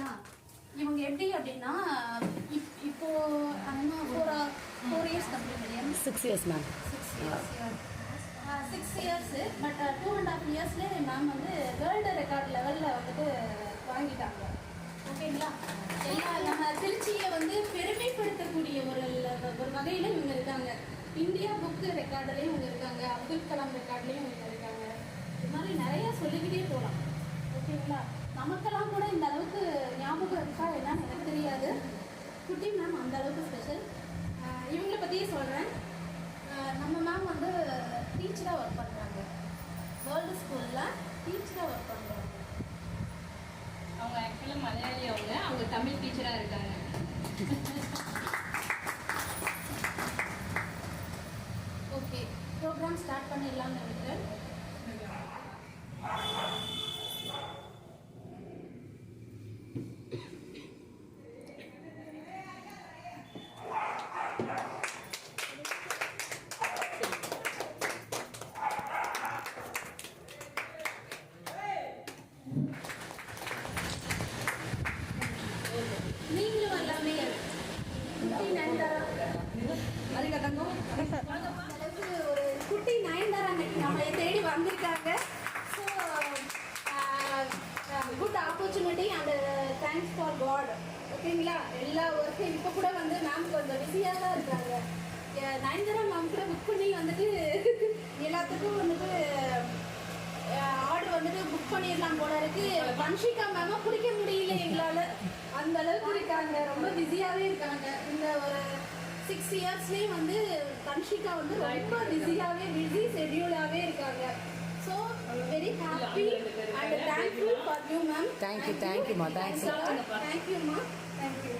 ஓகேங்களா? இவங்க எப்படி அப்படின்னா இப்போ 4 இயர்ஸ் கம்ப்ளீட் இல்லையா? 6 years மேம். 6 இயர்ஸ் பட் 2.5 இயர்ஸ்லேயே மேம் வந்து வேர்ல்டு ரெக்கார்ட் லெவலில் வந்துட்டு வாங்கிட்டாங்க. ஓகேங்களா? எல்லா நம்ம திருச்சியை வந்து பெருமைப்படுத்தக்கூடிய ஒரு வகையில் இவங்க இருக்காங்க. இந்தியா புக்கு ரெக்கார்டுலேயும் இவங்க இருக்காங்க, அப்துல் கலாம் ரெக்கார்ட்லேயும் இவங்க இருக்காங்க. இது மாதிரி நிறையா சொல்லிக்கிட்டே போகலாம். ஓகேங்களா? நமக்கெல்லாம் கூட இந்த அளவுக்கு ஞாபகம் இருக்கா என்னன்னு எனக்கு தெரியாது. குட்டி மேம் அந்த அளவுக்கு ஸ்பெஷல். இவங்களை பற்றியே சொல்கிறேன். நம்ம மேம் வந்து டீச்சராக ஒர்க் பண்ணுறாங்க. வேர்ல்டு ஸ்கூலில் டீச்சராக ஒர்க் பண்ணுறாங்க. அவங்க ஆக்சுவலாக மலையாளி. அவங்க தமிழ் டீச்சராக இருக்காங்க. ஓகே, ப்ரோக்ராம் ஸ்டார்ட் பண்ணிடலாம்னு நினைக்கிறேன். நீங்களும் வரலாமே. குட்டி நயன்தாரா ஒரு குட்டி நயன்தாரா நம்மளை தேடி வந்திருக்காங்க. So good opportunity and thanks for God. ஓகேங்களா? எல்லா ஒர்க்கும் இப்போ கூட வந்து மேம் கொஞ்சம் பிஸியாக தான் இருக்காங்க. நயன்தாரா மேம் கூட புக் பண்ணி வந்துட்டு எல்லாத்துக்கும் வந்துட்டு ஆர்டர் வந்துட்டு புக் பண்ணிடலாம் போல இருக்கு. வன்ஷிகா மேமாக பிடிக்க முடியல எங்களால், அந்த அளவுக்கு இருக்காங்க. ரொம்ப பிஸியாகவே இருக்காங்க. இந்த ஒரு 6 இயர்ஸ்லேயும் வந்து வன்ஷிகா வந்து ரொம்ப பிஸி ஷெட்யூலாகவே இருக்காங்க. So very happy and thank you for you ma'am. தேங்க்யூமா. தேங்க்ஸ். தேங்க்யூம்மா. தேங்க்யூ.